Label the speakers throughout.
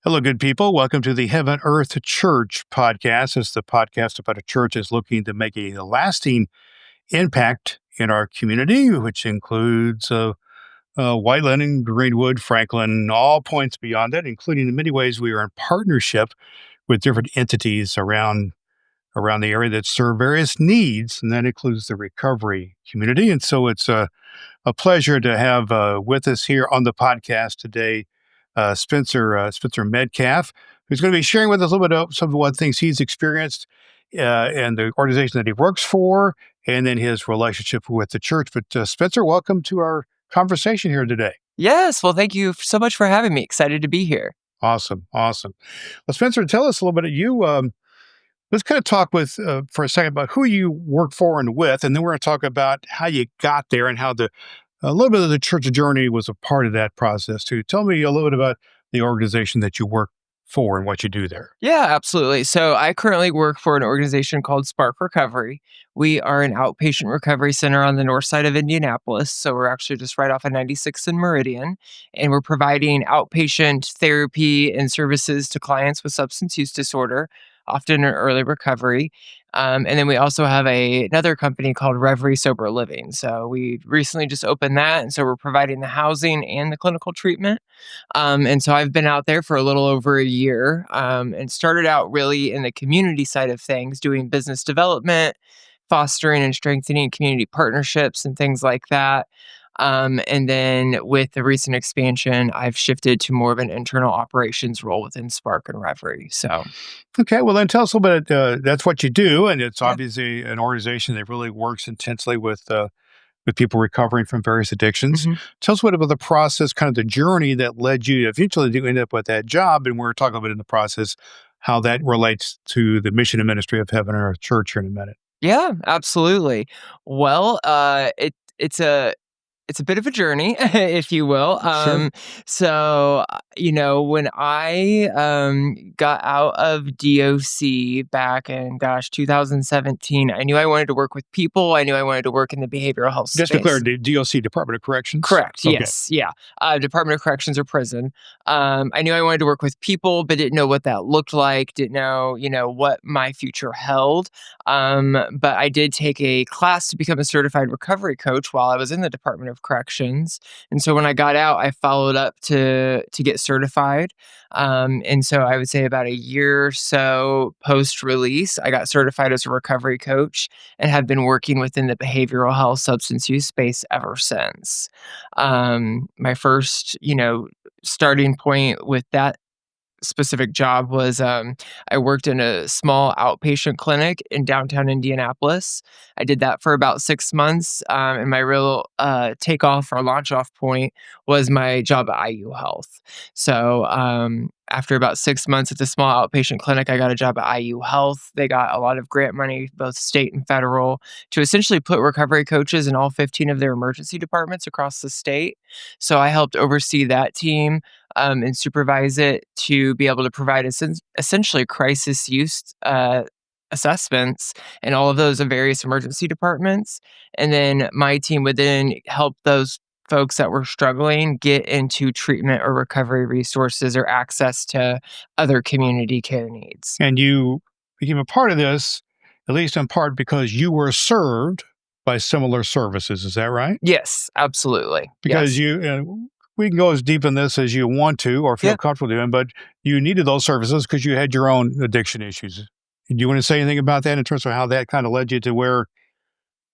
Speaker 1: Hello, good people. Welcome to the HeavenEarth Church Podcast. It's the podcast about a church that's looking to make a lasting impact in our community, which includes White Linen, Greenwood, Franklin, all points beyond that, including in many ways we are in partnership with different entities around the area that serve various needs, and that includes the recovery community. And so it's a pleasure to have with us here on the podcast today Spencer Medcalf, who's going to be sharing with us a little bit of some of what things he's experienced and the organization that he works for, and then his relationship with the church. But Spencer, welcome to our conversation here today.
Speaker 2: Yes. Well, thank you so much for having me. Excited to be here.
Speaker 1: Awesome. Well, Spencer, tell us a little bit of you. Let's kind of talk for a second about who you work for and with, and then we're going to talk about how you got there and how a little bit of the church journey was a part of that process too. Tell me a little bit about the organization that you work for and what you do there.
Speaker 2: Yeah, absolutely. So I currently work for an organization called Spark Recovery. We are an outpatient recovery center on the north side of Indianapolis. So we're actually just right off of 96th and Meridian. And we're providing outpatient therapy and services to clients with substance use disorder, often in early recovery. And then we also have another company called Reverie Sober Living. So we recently just opened that. And so we're providing the housing and the clinical treatment. And so I've been out there for a little over a year and started out really in the community side of things, doing business development, fostering and strengthening community partnerships and things like that. And then with the recent expansion, I've shifted to more of an internal operations role within Spark and Reverie. So,
Speaker 1: Okay, well then tell us a little bit. That's what you do, and it's obviously an organization that really works intensely with people recovering from various addictions.
Speaker 2: mm-hmm.
Speaker 1: Tell us what about the process, kind of the journey that led you eventually to end up with that job, and we're talking about in the process how that relates to the mission and ministry of HeavenEarth Church here in a minute.
Speaker 2: Yeah, absolutely. Well, it's a bit of a journey, if you will.
Speaker 1: Sure.
Speaker 2: When I got out of DOC back in 2017, I knew I wanted to work with people. I knew I wanted to work in the behavioral health
Speaker 1: Just
Speaker 2: space.
Speaker 1: declared the DOC, Department of Corrections?
Speaker 2: Correct.
Speaker 1: Okay.
Speaker 2: Yes. Yeah. Department of Corrections or prison. I knew I wanted to work with people, but didn't know what that looked like. Didn't know, what my future held. But I did take a class to become a certified recovery coach while I was in the Department of Corrections. And so when I got out, I followed up to get certified. And so I would say about a year or so post-release, I got certified as a recovery coach and have been working within the behavioral health substance use space ever since. My first, starting point with that specific job was I worked in a small outpatient clinic in downtown Indianapolis. I did that for about 6 months. And my real takeoff or launch off point was my job at IU Health. So after about 6 months at the small outpatient clinic, I got a job at IU Health. They got a lot of grant money, both state and federal, to essentially put recovery coaches in all 15 of their emergency departments across the state. So I helped oversee that team and supervise it to be able to provide essentially crisis use assessments and all of those in various emergency departments. And then my team would then help those folks that were struggling get into treatment or recovery resources or access to other community care needs.
Speaker 1: And you became a part of this, at least in part because you were served by similar services. Is that right?
Speaker 2: Yes, absolutely.
Speaker 1: Because
Speaker 2: yes.
Speaker 1: We can go as deep in this as you want to or feel comfortable doing, but you needed those services because you had your own addiction issues. Do you want to say anything about that in terms of how that kind of led you to where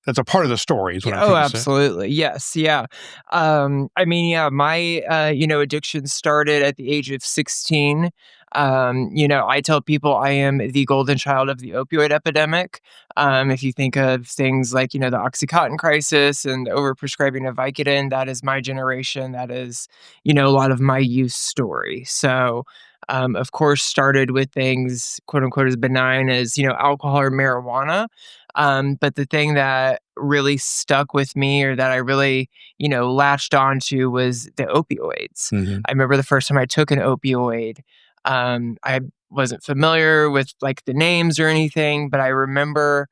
Speaker 1: that's a part of the story is what I'm trying to say?
Speaker 2: Absolutely. Yes. Yeah. My, addiction started at the age of 16. I tell people I am the golden child of the opioid epidemic. If you think of things like, the Oxycontin crisis and the overprescribing of Vicodin, that is my generation. That is, a lot of my youth story. So, of course, started with things, quote unquote, as benign as, alcohol or marijuana. But the thing that really stuck with me or that I really, latched onto was the opioids.
Speaker 1: Mm-hmm.
Speaker 2: I remember the first time I took an opioid. I wasn't familiar with like the names or anything, but I remember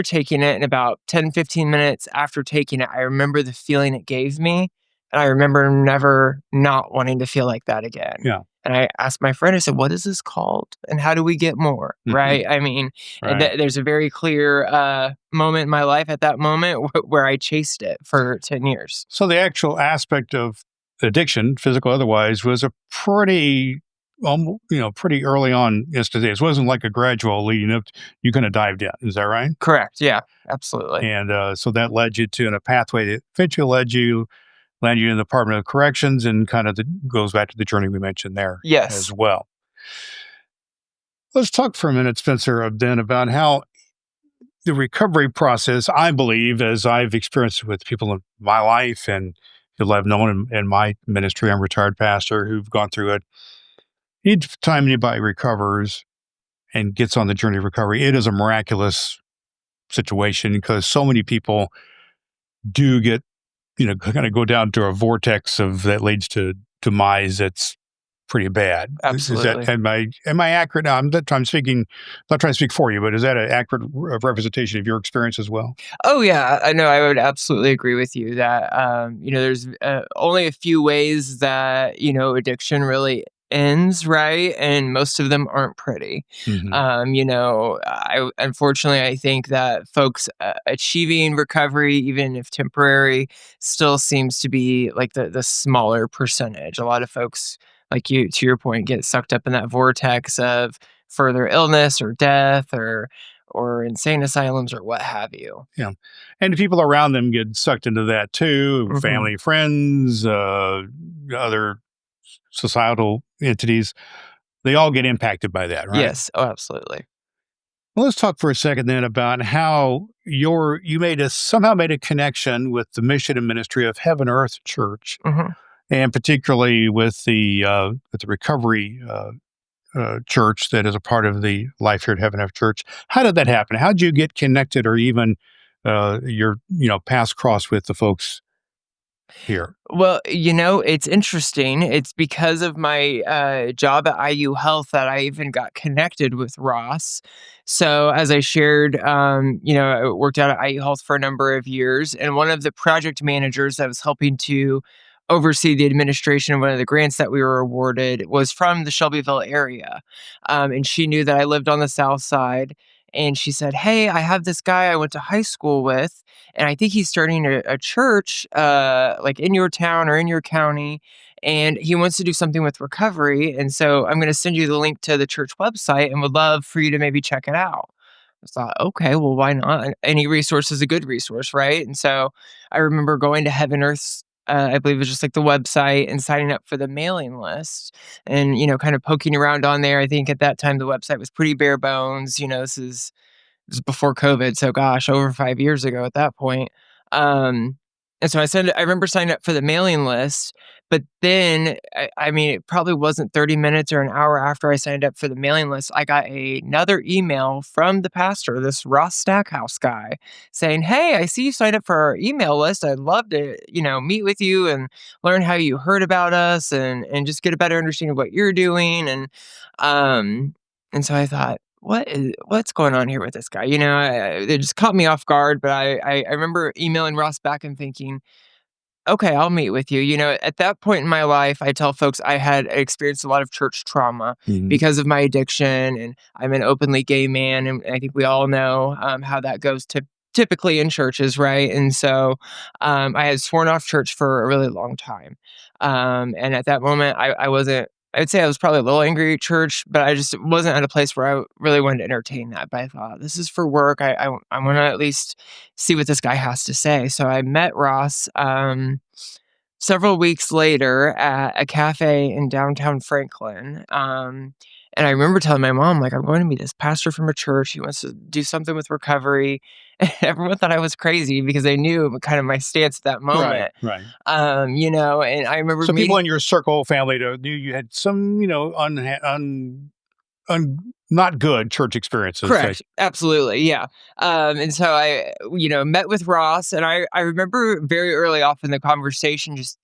Speaker 2: taking it, and about 10, 15 minutes after taking it, I remember the feeling it gave me. And I remember never not wanting to feel like that again.
Speaker 1: Yeah.
Speaker 2: And I asked my friend, I said, "What is this called? And how do we get more?"
Speaker 1: Mhm.
Speaker 2: Right? I mean, and
Speaker 1: Right.
Speaker 2: there's a very clear moment in my life at that moment where I chased it for 10 years.
Speaker 1: So the actual aspect of addiction, physical otherwise, was a pretty, pretty early on instantaneous. It wasn't like a gradual leading up. You kind of dived in. Is that right?
Speaker 2: Correct. Yeah, absolutely.
Speaker 1: And so that led you to in a pathway that eventually land you in the Department of Corrections, and kind of goes back to the journey we mentioned there
Speaker 2: Yes.
Speaker 1: as well. Let's talk for a minute, Spencer, then about how the recovery process, I believe, as I've experienced with people in my life and people I've known in my ministry, I'm a retired pastor who've gone through it. Each time anybody recovers and gets on the journey of recovery, it is a miraculous situation because so many people do get, kind of go down to a vortex of that leads to demise that's pretty bad. Is that
Speaker 2: Absolutely.
Speaker 1: am I accurate? Now, I'm speaking, not trying to speak for you, but is that an accurate representation of your experience as well?
Speaker 2: Oh yeah, I know. I would absolutely agree with you that there's only a few ways that addiction really ends, right? And most of them aren't pretty.
Speaker 1: Hmm.
Speaker 2: I unfortunately I think that folks achieving recovery, even if temporary, still seems to be like the smaller percentage. A lot of folks, like you, to your point, get sucked up in that vortex of further illness or death or insane asylums or what have you.
Speaker 1: Yeah, and the people around them get sucked into that too.
Speaker 2: Mhm.
Speaker 1: Family, friends, other societal entities. They all get impacted by that, right?
Speaker 2: Yes. Oh, absolutely.
Speaker 1: Well, let's talk for a second then about how somehow made a connection with the mission and ministry of HeavenEarth Church,
Speaker 2: Mhm.
Speaker 1: and particularly with the recovery church that is a part of the life here at HeavenEarth Church. How did that happen? How did you get connected, or even your paths cross with the folks here?
Speaker 2: Well, it's interesting. It's because of my job at IU Health that I even got connected with Ross. So, as I shared, I worked out at IU Health for a number of years, and one of the project managers that was helping to oversee the administration of one of the grants that we were awarded was from the Shelbyville area. And she knew that I lived on the South Side. And she said, "Hey, I have this guy I went to high school with, and I think he's starting a church, like in your town or in your county, and he wants to do something with recovery. And so I'm going to send you the link to the church website, and would love for you to maybe check it out." I thought, okay, well, why not? Any resource is a good resource, right? And so I remember going to HeavenEarth's. I believe it was just like the website and signing up for the mailing list and, kind of poking around on there. I think at that time the website was pretty bare bones. This is before COVID, so gosh, over 5 years ago at that point. Um, and so I remember signing up for the mailing list, but then, I mean, it probably wasn't 30 minutes or an hour after I signed up for the mailing list, I got another email from the pastor, this Ross Stackhouse guy, saying, "Hey, I see you signed up for our email list. I'd love to, meet with you and learn how you heard about us and just get a better understanding of what you're doing." Um, and so I thought, what's going on here with this guy? It just caught me off guard. But I remember emailing Ross back and thinking, okay, I'll meet with you. At that point in my life, I tell folks I had experienced a lot of church trauma
Speaker 1: Mhm.
Speaker 2: because of my addiction, and I'm an openly gay man, and I think we all know how that goes to typically in churches, right? And so I had sworn off church for a really long time, and at that moment, I wasn't. I'd say I was probably a little angry at church, but I just wasn't at a place where I really wanted to entertain that. But I thought, this is for work. I want to at least see what this guy has to say. So I met Ross several weeks later at a cafe in downtown Franklin. And I remember telling my mom, like, I'm going to meet this pastor from a church. He wants to do something with recovery. And everyone thought I was crazy because they knew kind of my stance at that
Speaker 1: Right,
Speaker 2: moment.
Speaker 1: right.
Speaker 2: And I remember
Speaker 1: So people
Speaker 2: meeting.
Speaker 1: in your circle, family, knew you had some, not good church experiences. That,
Speaker 2: Correct. Absolutely. Yeah. And so I, met with Ross, and I remember very early off in the conversation just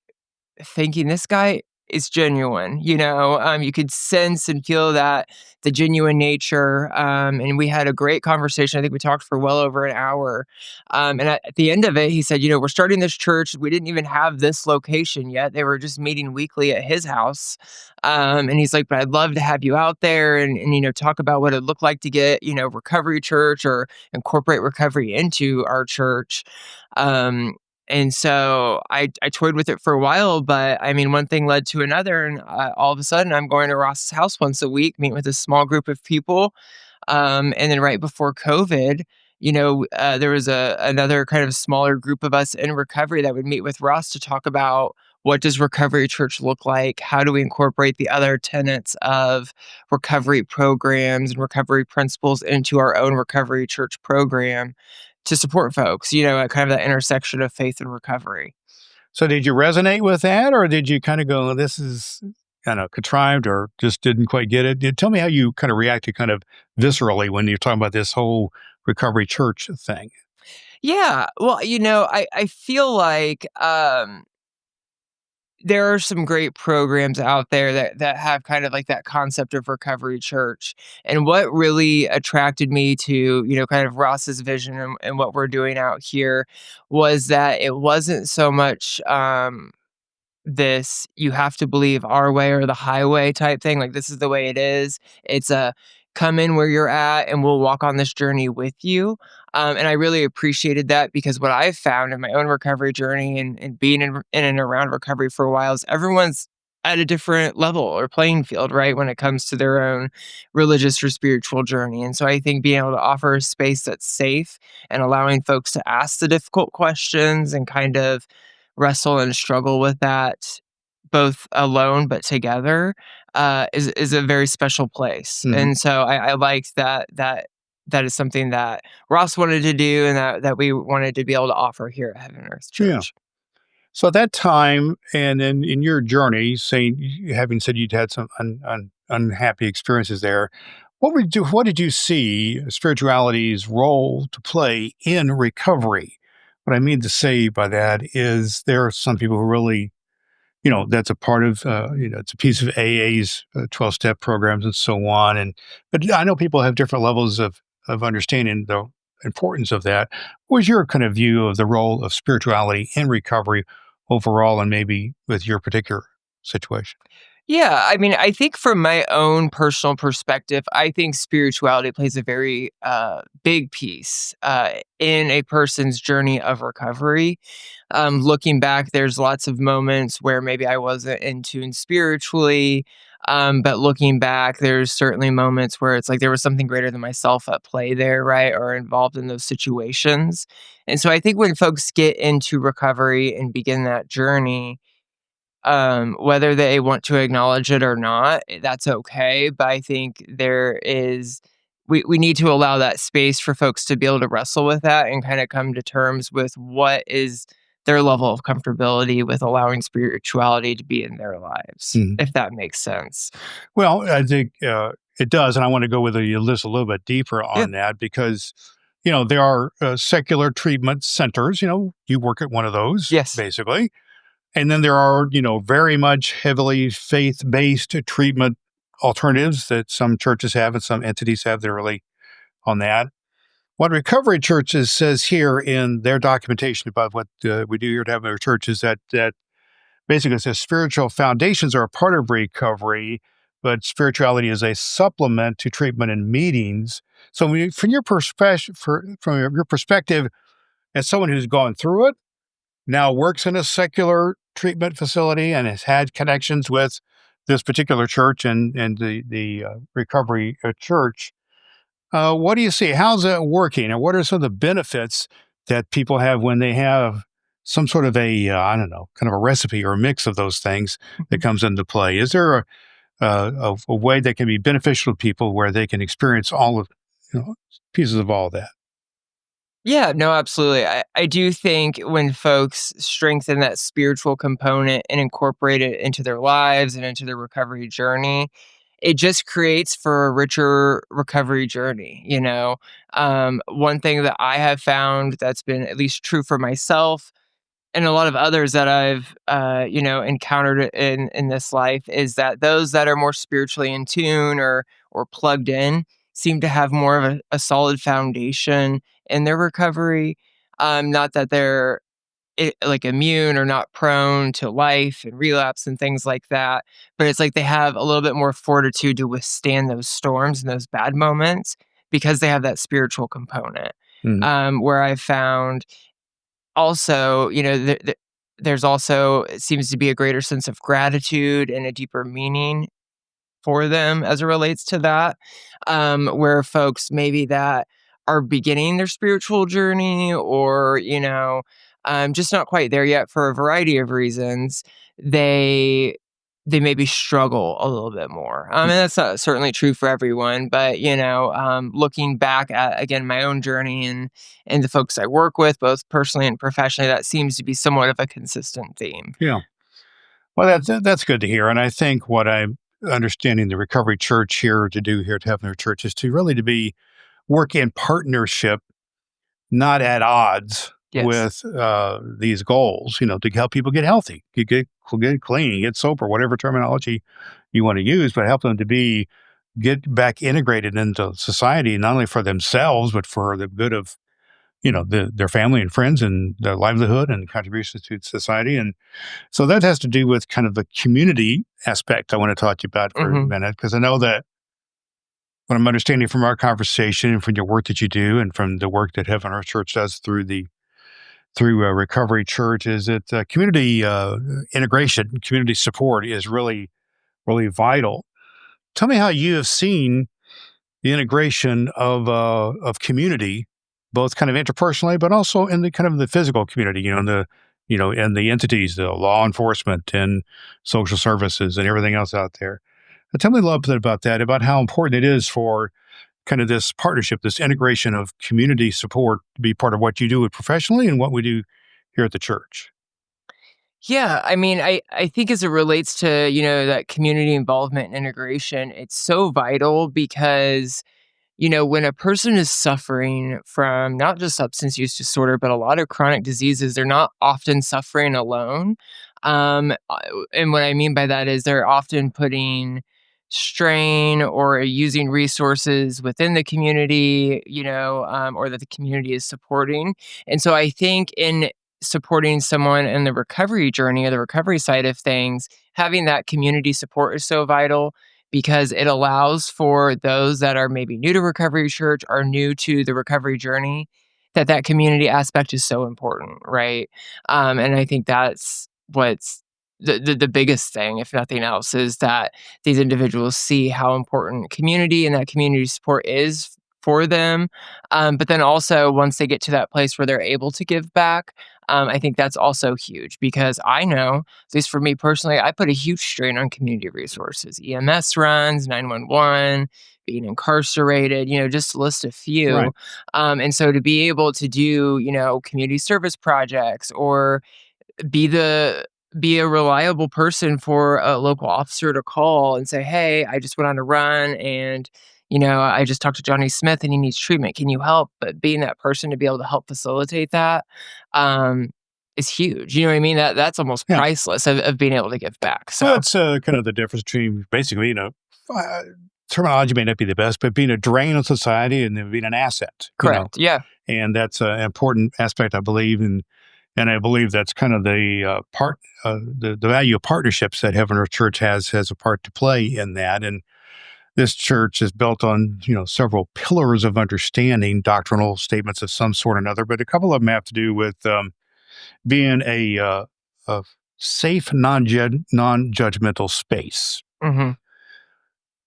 Speaker 2: thinking, this guy is genuine. You could sense and feel that the genuine nature. And we had a great conversation. I think we talked for well over an hour. And at the end of it, he said, we're starting this church. We didn't even have this location yet. They were just meeting weekly at his house. And he's like, but I'd love to have you out there and talk about what it looked like to get, recovery church or incorporate recovery into our church. And so I toyed with it for a while, but I mean, one thing led to another. And all of a sudden, I'm going to Ross's house once a week, meet with a small group of people. And then right before COVID, there was another kind of smaller group of us in recovery that would meet with Ross to talk about what does recovery church look like? How do we incorporate the other tenets of recovery programs and recovery principles into our own recovery church program to support folks, at kind of that intersection of faith and recovery.
Speaker 1: So did you resonate with that, or did you kind of go, this is kind of contrived, or just didn't quite get it? Tell me how you kind of reacted kind of viscerally when you're talking about this whole recovery church thing.
Speaker 2: Yeah. Well, I feel like there are some great programs out there that have kind of like that concept of recovery church. And what really attracted me to, kind of Ross's vision and what we're doing out here was that it wasn't so much this you have to believe our way or the highway type thing. Like, this is the way it is. It's a come in where you're at and we'll walk on this journey with you. And I really appreciated that because what I've found in my own recovery journey and being in and around recovery for a while is everyone's at a different level or playing field, right? When it comes to their own religious or spiritual journey. And so I think being able to offer a space that's safe and allowing folks to ask the difficult questions and kind of wrestle and struggle with that both alone but together is a very special place.
Speaker 1: Mhm.
Speaker 2: And so I liked that is something that Ross wanted to do and that we wanted to be able to offer here at HeavenEarth's
Speaker 1: Yeah.
Speaker 2: Church.
Speaker 1: So at that time, and then in your journey, having said you'd had some unhappy experiences there, what did you see spirituality's role to play in recovery? What I mean to say by that is there are some people who really, that's a part of, it's a piece of AA's 12-step programs and so on. But I know people have different levels of understanding the importance of that. What was your kind of view of the role of spirituality in recovery overall, and maybe with your particular situation?
Speaker 2: Yeah, I mean, I think from my own personal perspective, I think spirituality plays a very big piece in a person's journey of recovery. Looking back, there's lots of moments where maybe I wasn't in tune spiritually. But looking back, there's certainly moments where it's like there was something greater than myself at play there, right? Or involved in those situations. And so I think when folks get into recovery and begin that journey, whether they want to acknowledge it or not, that's okay. But I think we need to allow that space for folks to be able to wrestle with that and kind of come to terms with what is their level of comfortability with allowing spirituality to be in their lives,
Speaker 1: Mhm.
Speaker 2: if that makes sense.
Speaker 1: Well, I think it does, and I want to go with this a little bit deeper
Speaker 2: Yeah.
Speaker 1: on that because there are secular treatment centers. You work at one of those,
Speaker 2: Yes.
Speaker 1: basically. And then there are, very much heavily faith-based treatment alternatives that some churches have and some entities have. They're really on that. What Recovery Churches says here in their documentation about what we do here at Heaven Our Church is that basically it says spiritual foundations are a part of recovery, but spirituality is a supplement to treatment and meetings. So from your perspective, as someone who's gone through it, now works in a secular treatment facility and has had connections with this particular church and the recovery church. What do you see? How's that working? And what are some of the benefits that people have when they have some sort of I don't know, kind of a recipe or a mix of those things that comes into play? Is there a way that can be beneficial to people where they can experience all of, pieces of all that?
Speaker 2: Yeah, no, absolutely. I do think when folks strengthen that spiritual component and incorporate it into their lives and into their recovery journey, it just creates for a richer recovery journey. One thing that I have found that's been at least true for myself and a lot of others that I've encountered in this life is that those that are more spiritually in tune or plugged in seem to have more of a solid foundation in their recovery. Not that they're like immune or not prone to life and relapse and things like that, but it's like they have a little bit more fortitude to withstand those storms and those bad moments because they have that spiritual component.
Speaker 1: Mhm.
Speaker 2: Where I found also, there's also, it seems to be a greater sense of gratitude and a deeper meaning for them as it relates to that. Where folks maybe that are beginning their spiritual journey or, just not quite there yet for a variety of reasons, they they maybe struggle a little bit more. And that's not certainly true for everyone, but looking back at again my own journey and the folks I work with, both personally and professionally, that seems to be somewhat of a consistent theme.
Speaker 1: Yeah. Well, that's good to hear. And I think what I'm understanding the Recovery Church here to do here at HeavenEarth Church is to really to be work in partnership, not at odds
Speaker 2: Yes.
Speaker 1: with these goals. To help people get healthy, get clean, get sober, whatever terminology you want to use, but help them to get back integrated into society, not only for themselves but for the good of their family and friends and their livelihood and contributions to society. And so that has to do with kind of the community aspect I want to talk to you about for a
Speaker 2: Hmm.
Speaker 1: minute, because I know that what I'm understanding from our conversation and from your work that you do and from the work that Heaven Earth Church does through Recovery Church is that community integration, community support is really, really vital. Tell me how you have seen the integration of community, both kind of interpersonally, but also in the kind of the physical community, and the entities, the law enforcement and social services and everything else out there. Tell me a little bit about that, about how important it is for kind of this partnership, this integration of community support to be part of what you do professionally and what we do here at the church.
Speaker 2: Yeah, I mean, I think as it relates to, that community involvement and integration, it's so vital because, when a person is suffering from not just substance use disorder, but a lot of chronic diseases, they're not often suffering alone. And what I mean by that is they're often putting strain or using resources within the community, or that the community is supporting. And so I think in supporting someone in the recovery journey or the recovery side of things, having that community support is so vital because it allows for those that are maybe new to recovery church or new to the recovery journey that community aspect is so important, right? And I think that's what's the biggest thing, if nothing else, is that these individuals see how important community and that community support is for them. But then also once they get to that place where they're able to give back, I think that's also huge because I know, at least for me personally, I put a huge strain on community resources, EMS runs, 911, being incarcerated, just to list a
Speaker 1: Right.
Speaker 2: few. And so to be able to do, community service projects or be the be a reliable person for a local officer to call and say, "Hey, I just went on a run and I just talked to Johnny Smith and he needs treatment. Can you help?" But being that person to be able to help facilitate that um, is huge. You know what I mean? That's almost
Speaker 1: Yeah.
Speaker 2: priceless of being able to give back.
Speaker 1: Well,
Speaker 2: So
Speaker 1: it's kind of the difference between basically, uh, terminology may not be the best, but being a drain on society and then being an asset.
Speaker 2: correct. Yeah.
Speaker 1: And that's an important aspect, I believe. And I believe that's kind of the value of partnerships that Heaven Earth Church has a part to play in that. And this church is built on, several pillars of understanding, doctrinal statements of some sort or another, but a couple of them have to do with being a safe, non-judgmental space.
Speaker 2: Hmm.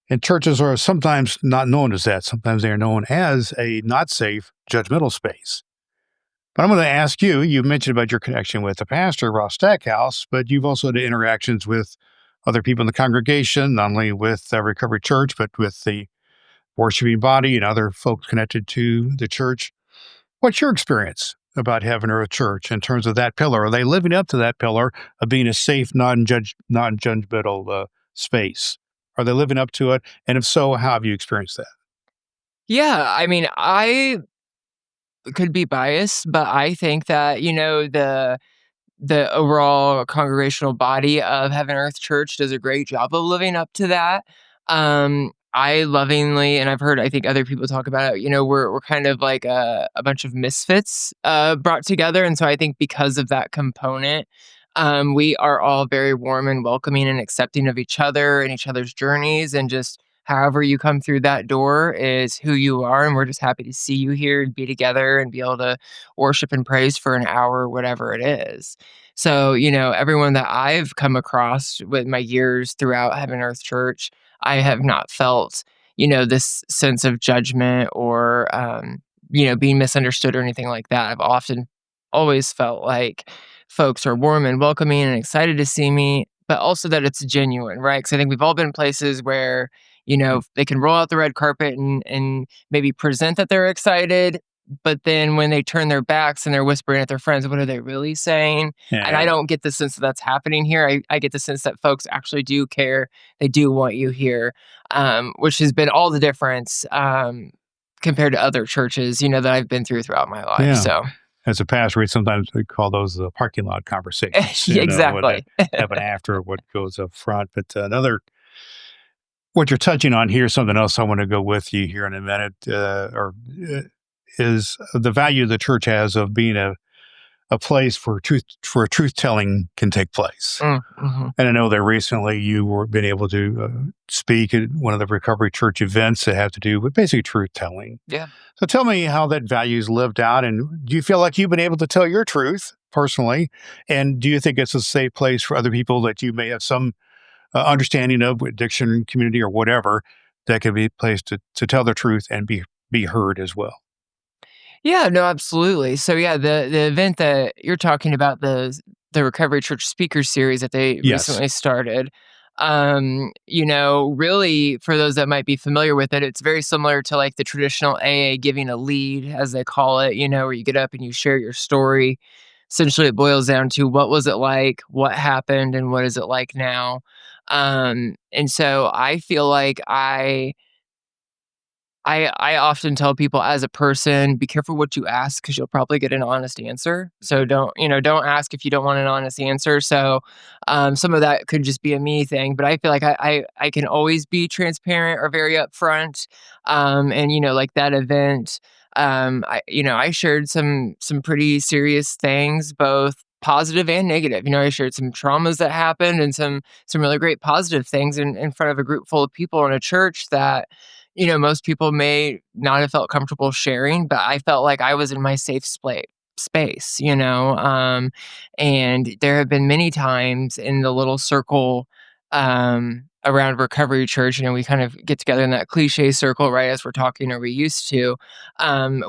Speaker 1: And churches are sometimes not known as that. Sometimes they are known as a not safe, judgmental space. But I'm going to ask you, you mentioned about your connection with the pastor, Ross Stackhouse, but you've also had interactions with other people in the congregation, not only with Recovery Church, but with the worshiping body and other folks connected to the church. What's your experience about Heaven Earth Church in terms of that pillar? Are they living up to that pillar of being a safe, non-judgmental space? Are they living up to it? And if so, how have you experienced that?
Speaker 2: Yeah. I mean, I could be biased, but I think that, the overall congregational body of HeavenEarth Church does a great job of living up to that. I lovingly, and I've heard, I think other people talk about it, we're kind of like a bunch of misfits brought together. And so I think because of that component, we are all very warm and welcoming and accepting of each other and each other's journeys. And just however you come through that door is who you are. And we're just happy to see you here and be together and be able to worship and praise for an hour, whatever it is. So, everyone that I've come across with my years throughout Heaven Earth Church, I have not felt, this sense of judgment or, being misunderstood or anything like that. I've often always felt like folks are warm and welcoming and excited to see me, but also that it's genuine, right? Because I think we've all been places where, they can roll out the red carpet and maybe present that they're excited, but then when they turn their backs and they're whispering at their friends, what are they really saying? And I
Speaker 1: Yeah.
Speaker 2: don't get the sense that that's happening here. I get the sense that folks actually do care. They do want you here, which has been all the difference compared to other churches, that I've been throughout my life.
Speaker 1: Yeah.
Speaker 2: So
Speaker 1: As a pastor, sometimes we call those the parking lot conversations, what
Speaker 2: exactly.
Speaker 1: happen after what goes up front. But what you're touching on here, something else I want to go with you here in a minute, is the value the church has of being a place for truth telling can take place.
Speaker 2: Mm-hmm.
Speaker 1: And I know that recently you were been able to speak at one of the Recovery Church events that have to do with basically truth telling.
Speaker 2: Yeah.
Speaker 1: So tell me how that value is lived out, and do you feel like you've been able to tell your truth personally? And do you think it's a safe place for other people that you may have some understanding of addiction community or whatever that could be a place to tell the truth and be heard as well?
Speaker 2: Yeah, no, absolutely. So yeah, the event that you're talking about, the Recovery Church Speaker Series that they
Speaker 1: Yes.
Speaker 2: recently started, really for those that might be familiar with it, it's very similar to like the traditional AA giving a lead, as they call it, where you get up and you share your story. Essentially, it boils down to what was it like, what happened, and what is it like now. And so I feel like I often tell people as a person, be careful what you ask because you'll probably get an honest answer. So don't ask if you don't want an honest answer. So some of that could just be a me thing, but I feel like I can always be transparent or very upfront. And like that event, I shared some pretty serious things, both positive and negative. I shared some traumas that happened and some really great positive things in front of a group full of people in a church that most people may not have felt comfortable sharing, but I felt like I was in my safe space, and there have been many times in the little circle around Recovery Church, we kind of get together in that cliche circle, right, as we're talking or we used to,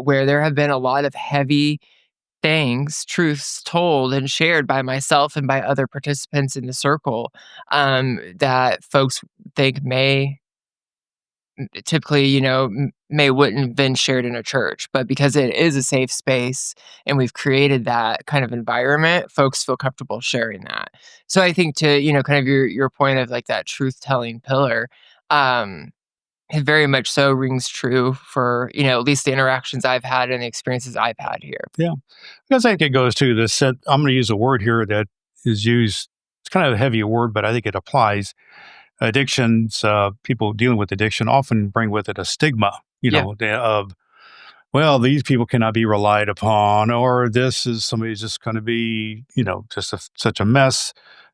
Speaker 2: where there have been a lot of heavy things, truths told and shared by myself and by other participants in the circle that folks think may typically, may wouldn't have been shared in a church, but because it is a safe space and we've created that kind of environment, folks feel comfortable sharing that. So I think to, kind of your point of like that truth telling pillar, it very much so rings true for, at least the interactions I've had and the experiences I've had here.
Speaker 1: Yeah. Because I think it goes to this. I'm going to use a word here that is used. It's kind of a heavy word, but I think it applies. Addictions, people dealing with addiction often bring with it a stigma,
Speaker 2: Yeah.
Speaker 1: of, well, these people cannot be relied upon, or this is somebody's just going to be, just such a mess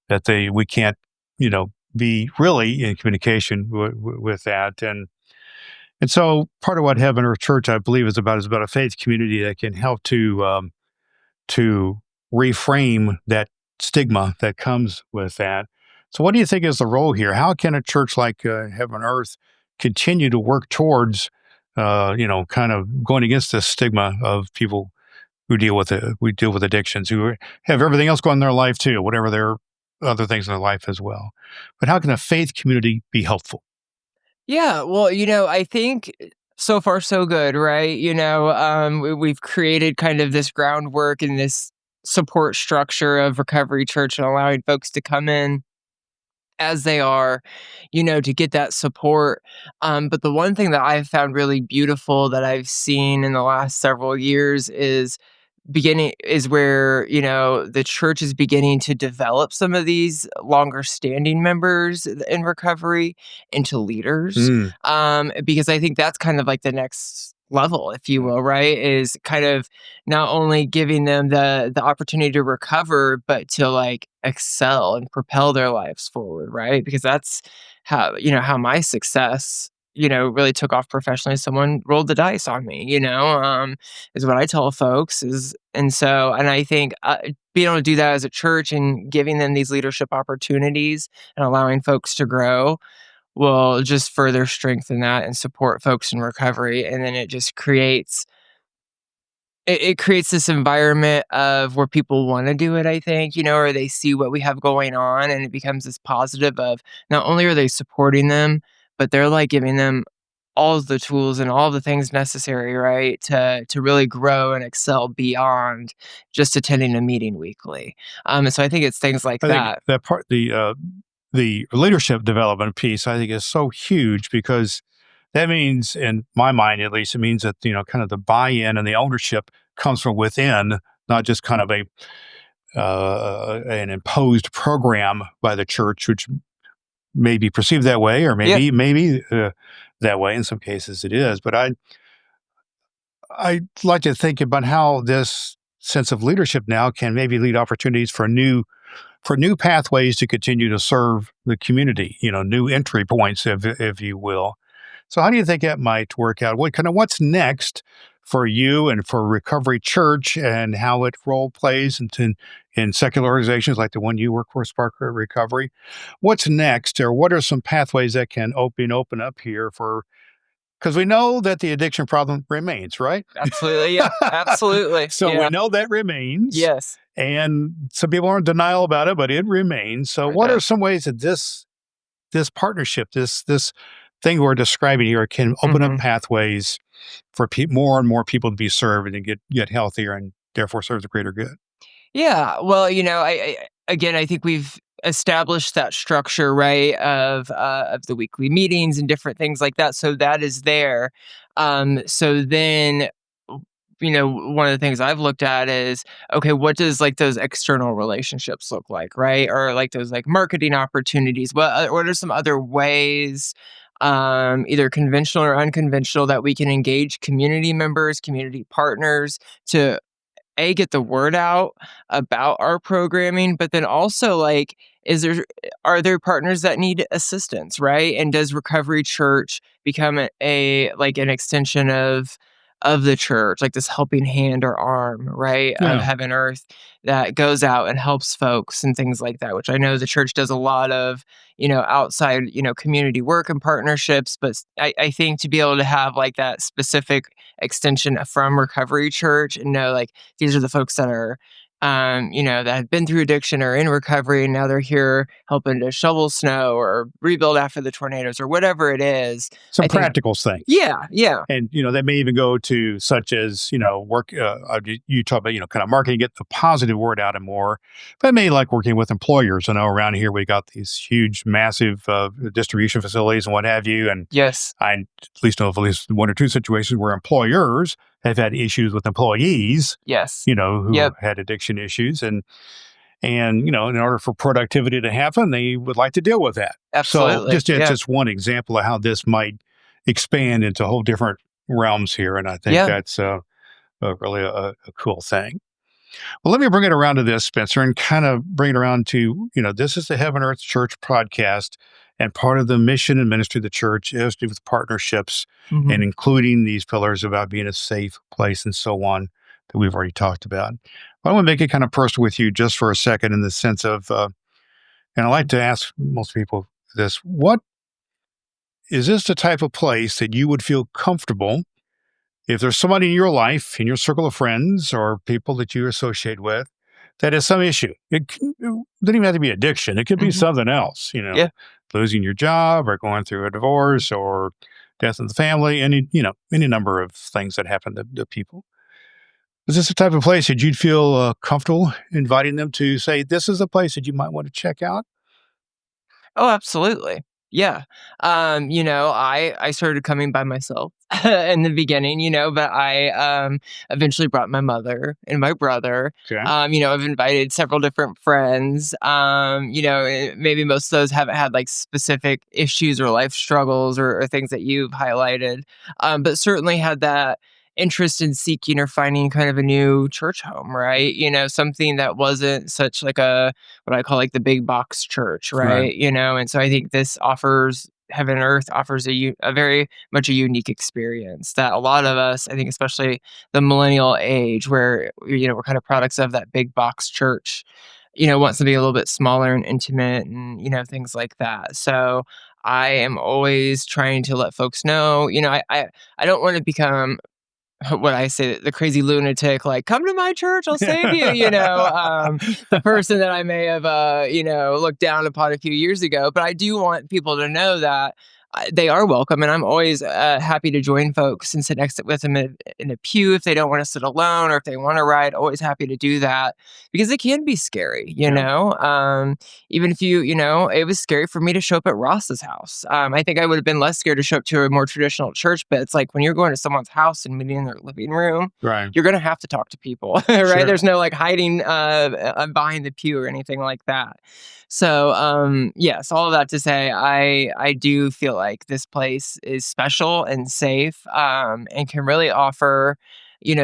Speaker 1: that we can't, be really in communication with that. And so part of what Heaven Earth Church, I believe, is about a faith community that can help to reframe that stigma that comes with that. So, what do you think is the role here? How can a church like Heaven Earth continue to work towards, kind of going against this stigma of people who we deal with addictions, who have everything else going in their life too, whatever their other things in their life as well. But how can a faith community be helpful?
Speaker 2: Yeah, well, I think so far so good, right? We've created kind of this groundwork and this support structure of Recovery Church and allowing folks to come in as they are, to get that support. But the one thing that I've found really beautiful that I've seen in the last several years is where, the church is beginning to develop some of these longer standing members in recovery into leaders.
Speaker 1: Mm.
Speaker 2: Because I think that's kind of like the next level, if you will, right? Is kind of not only giving them the opportunity to recover, but to like excel and propel their lives forward, right? Because that's how my success really took off professionally. Someone rolled the dice on me, is what I tell folks and I think being able to do that as a church and giving them these leadership opportunities and allowing folks to grow will just further strengthen that and support folks in recovery. And then it just creates this environment of where people want to do it, I think, or they see what we have going on and it becomes this positive of not only are they supporting them, but they're like giving them all of the tools and all the things necessary, right, to really grow and excel beyond just attending a meeting weekly. And so I think it's things like
Speaker 1: I think
Speaker 2: that.
Speaker 1: that part, the leadership development piece, I think is so huge because that means, in my mind at least, it means that, kind of the buy-in and the ownership comes from within, not just kind of an imposed program by the church, which may be perceived that way, or
Speaker 2: Yeah.
Speaker 1: maybe that way. In some cases, it is. But I'd like to think about how this sense of leadership now can maybe lead opportunities for new pathways to continue to serve the community. New entry points, if you will. So, how do you think that might work out? What's next for you and for Recovery Church, and how it role plays in secular organizations like the one you work for, Spark Recovery? What's next, or what are some pathways that can open up here for? Because we know that the addiction problem remains, right?
Speaker 2: Absolutely. Yeah. Absolutely.
Speaker 1: So we
Speaker 2: Yeah.
Speaker 1: know that remains.
Speaker 2: Yes.
Speaker 1: And some people are in denial about it, but it remains. So
Speaker 2: It
Speaker 1: what are
Speaker 2: does.
Speaker 1: some ways that this partnership, this thing we're describing here, can open up
Speaker 2: Mhm.
Speaker 1: pathways for more and more people to be served and get healthier and therefore serve the greater good?
Speaker 2: Yeah. Well, I think we've established that structure, right, of the weekly meetings and different things like that. So that is there. So then, one of the things I've looked at is, okay, what does like those external relationships look like, right? Or like those like marketing opportunities. What are some other ways, either conventional or unconventional, that we can engage community members, community partners to get the word out about our programming, but then also like, are there partners that need assistance, right? And does Recovery Church become like an extension of the church, like this helping hand or arm, right, of
Speaker 1: Yeah.
Speaker 2: Heaven Earth that goes out and helps folks and things like that, which I know the church does a lot of, outside, community work and partnerships. But I think to be able to have like that specific extension from Recovery Church and know like these are the folks that are that have been through addiction or in recovery, and now they're here helping to shovel snow or rebuild after the tornadoes or whatever it is.
Speaker 1: Some
Speaker 2: I think,
Speaker 1: practical things.
Speaker 2: yeah, yeah.
Speaker 1: And, that may even go to such as, work, you talk about, kind of marketing, get the positive word out and more, but it may like working with employers. I know around here, we got these huge, massive distribution facilities and what have you. And
Speaker 2: Yes.
Speaker 1: I at least know of at least one or two situations where employers have had issues with employees,
Speaker 2: Yes.
Speaker 1: who
Speaker 2: Yep.
Speaker 1: had addiction issues. And, in order for productivity to happen, they would like to deal with that. So
Speaker 2: Absolutely. Yeah.
Speaker 1: just one example of how this might expand into whole different realms here. And I think
Speaker 2: Yeah.
Speaker 1: that's really a cool thing. Well, let me bring it around to this, Spencer, and kind of bring it around to, this is the HeavenEarth's Church podcast. And part of the mission and ministry of the church is to do with partnerships and
Speaker 2: Mhm.
Speaker 1: including these pillars about being a safe place and so on that we've already talked about. I want to make it kind of personal with you just for a second in the sense of, and I like to ask most people this, what is this the type of place that you would feel comfortable if there's somebody in your life, in your circle of friends or people that you associate with, that has some issue? It doesn't even have to be addiction. It could be
Speaker 2: Mhm.
Speaker 1: something else,
Speaker 2: Yeah.
Speaker 1: losing your job or going through a divorce or death of the family, any number of things that happen to people. Is this the type of place that you'd feel comfortable inviting them to say, this is a place that you might want to check out?
Speaker 2: Oh, absolutely. Yeah. I started coming by myself in the beginning, but I eventually brought my mother and my brother.
Speaker 1: Okay.
Speaker 2: I've invited several different friends. Maybe most of those haven't had like specific issues or life struggles or things that you've highlighted. But certainly had that interest in seeking or finding kind of a new church home, right? Something that wasn't such like a what I call like the big box church,
Speaker 1: Right.
Speaker 2: right? And so I think this offers Heaven Earth offers a very much a unique experience that a lot of us, I think, especially the millennial age, where we're kind of products of that big box church, want something a little bit smaller and intimate, and things like that. So I am always trying to let folks know, I don't want to become what I say, the crazy lunatic, like, come to my church, I'll save you, the person that I may have, looked down upon a few years ago. But I do want people to know that they are welcome. And I'm always happy to join folks and sit next with them in a pew if they don't want to sit alone or if they want to ride. Always happy to do that because it can be scary,
Speaker 1: Yeah.
Speaker 2: even if it was scary for me to show up at Ross's house. I think I would have been less scared to show up to a more traditional church, but it's like when you're going to someone's house and meeting in their living room,
Speaker 1: Right.
Speaker 2: you're going to have to talk to people, right?
Speaker 1: Sure.
Speaker 2: There's no like hiding behind the pew or anything like that. So, yes, all of that to say, I do feel like this place is special and safe, and can really offer,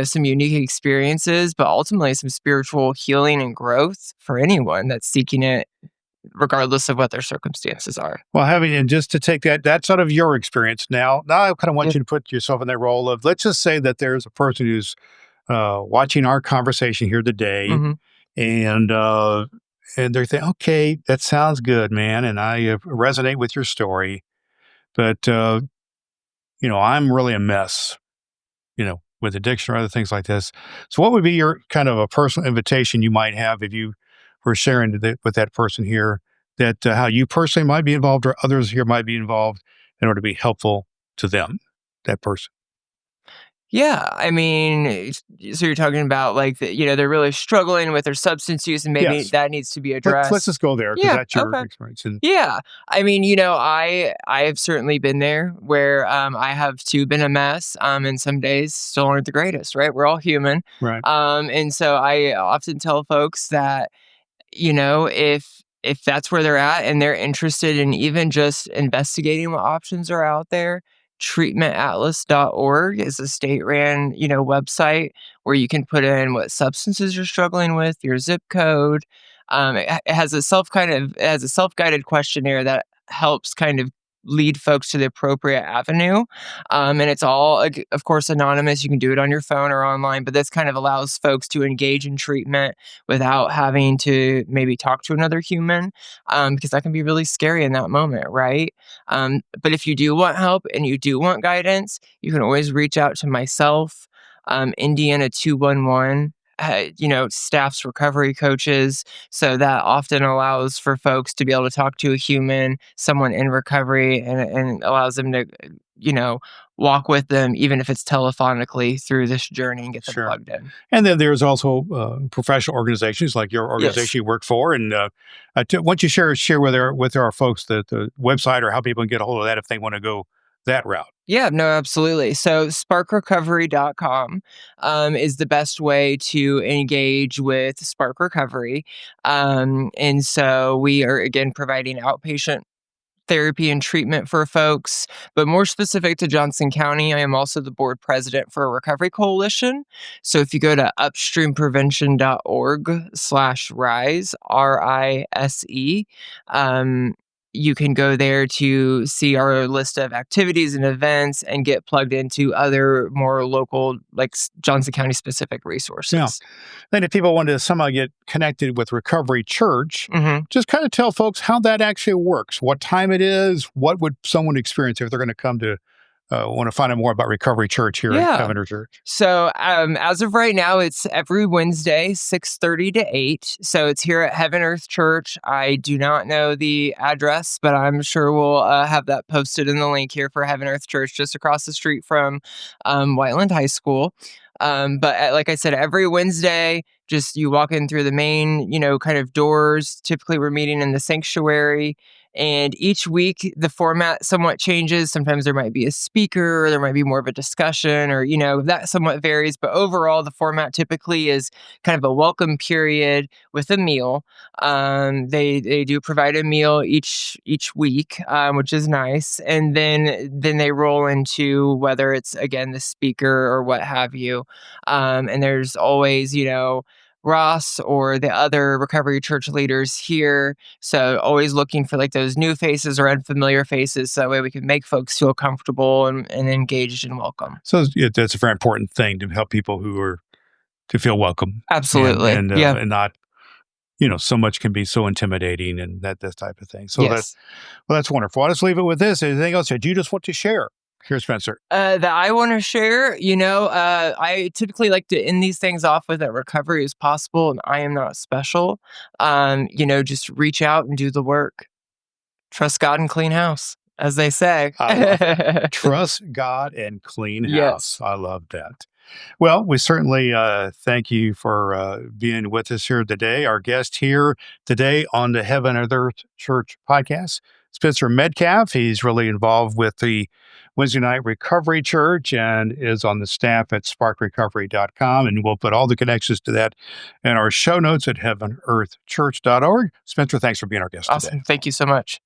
Speaker 2: some unique experiences, but ultimately some spiritual healing and growth for anyone that's seeking it, regardless of what their circumstances are.
Speaker 1: Well, and just to take that's out of your experience now I kind of want
Speaker 2: Yeah.
Speaker 1: you to put yourself in that role of, let's just say that there's a person who's watching our conversation here today,
Speaker 2: Hmm.
Speaker 1: and they're thinking, okay, that sounds good, man, and I resonate with your story, but I'm really a mess, with addiction or other things like this. So, what would be your kind of a personal invitation you might have if you were sharing with that person here, that how you personally might be involved or others here might be involved in order to be helpful to them, that person?
Speaker 2: Yeah, I mean, so you're talking about like they're really struggling with their substance use, and maybe
Speaker 1: Yes.
Speaker 2: that needs to be
Speaker 1: Let's
Speaker 2: addressed.
Speaker 1: just go there because
Speaker 2: Yeah.
Speaker 1: that's your
Speaker 2: Okay.
Speaker 1: experience. And
Speaker 2: Yeah. I mean, I have certainly been there where I have too been a mess. And some days still aren't the greatest, right? We're all human.
Speaker 1: right,
Speaker 2: And so I often tell folks that, if that's where they're at and they're interested in even just investigating what options are out there, treatmentatlas.org is a state-ran, website where you can put in what substances you're struggling with, your zip code. It has it has a self-guided questionnaire that helps kind of lead folks to the appropriate avenue. And it's all, of course, anonymous. You can do it on your phone or online, but this kind of allows folks to engage in treatment without having to maybe talk to another human, because that can be really scary in that moment, right? But if you do want help and you do want guidance, you can always reach out to myself, Indiana 211. Staff's recovery coaches. So that often allows for folks to be able to talk to a human, someone in recovery, and allows them to, you know, walk with them, even if it's telephonically through this journey and get them
Speaker 1: sure.
Speaker 2: plugged in.
Speaker 1: And then there's also professional organizations like your
Speaker 2: Yes.
Speaker 1: organization you work for. And why don't you share with our folks the website or how people can get a hold of that if they want to go that route?
Speaker 2: Yeah, no, absolutely. So sparkrecovery.com is the best way to engage with Spark Recovery. And so we are, again, providing outpatient therapy and treatment for folks, but more specific to Johnson County, I am also the board president for a recovery coalition. So if you go to upstreamprevention.org/rise, RISE, you can go there to see our list of activities and events and get plugged into other more local, like Johnson County specific
Speaker 1: Yeah.
Speaker 2: resources.
Speaker 1: Then if people want to somehow get connected with Recovery Church,
Speaker 2: Hmm.
Speaker 1: just kind of tell folks how that actually works, what time it is, what would someone experience if they're going to come to want to find out more about Recovery Church here at
Speaker 2: Yeah.
Speaker 1: HeavenEarth Church.
Speaker 2: So, as of right now, it's every Wednesday, 6:30 to 8. So it's here at HeavenEarth Church. I do not know the address, but I'm sure we'll have that posted in the link here for HeavenEarth Church, just across the street from Whiteland High School. But like I said, every Wednesday, just you walk in through the main, kind of doors. Typically, we're meeting in the sanctuary. And each week, the format somewhat changes. Sometimes there might be a speaker, or there might be more of a discussion, or, that somewhat varies. But overall, the format typically is kind of a welcome period with a meal. They do provide a meal each week, which is nice. And then they roll into whether it's, again, the speaker or what have you. And there's always, Ross or the other recovery church leaders here. So always looking for like those new faces or unfamiliar faces. So that way we can make folks feel comfortable and engaged and welcome.
Speaker 1: So that's a very important thing to help people who are to feel welcome.
Speaker 2: Absolutely.
Speaker 1: And
Speaker 2: Yeah.
Speaker 1: and not, so much can be so intimidating and that type of thing. So
Speaker 2: Yes.
Speaker 1: that's wonderful. I'll just leave it with this. Anything else that you just want to share? Here, Spencer.
Speaker 2: That I want to share, I typically like to end these things off with that recovery is possible and I am not special. Just reach out and do the work. Trust God and clean house, as they say.
Speaker 1: I love it. Trust God and clean house.
Speaker 2: Yes.
Speaker 1: I love that. Well, we certainly thank you for being with us here today. Our guest here today on the HeavenEarth's Church Podcast, Spencer Medcalf. He's really involved with the Wednesday Night Recovery Church and is on the staff at sparkrecovery.com. And we'll put all the connections to that in our show notes at heavenearthchurch.org. Spencer, thanks for being our guest today.
Speaker 2: Awesome. Thank you so much.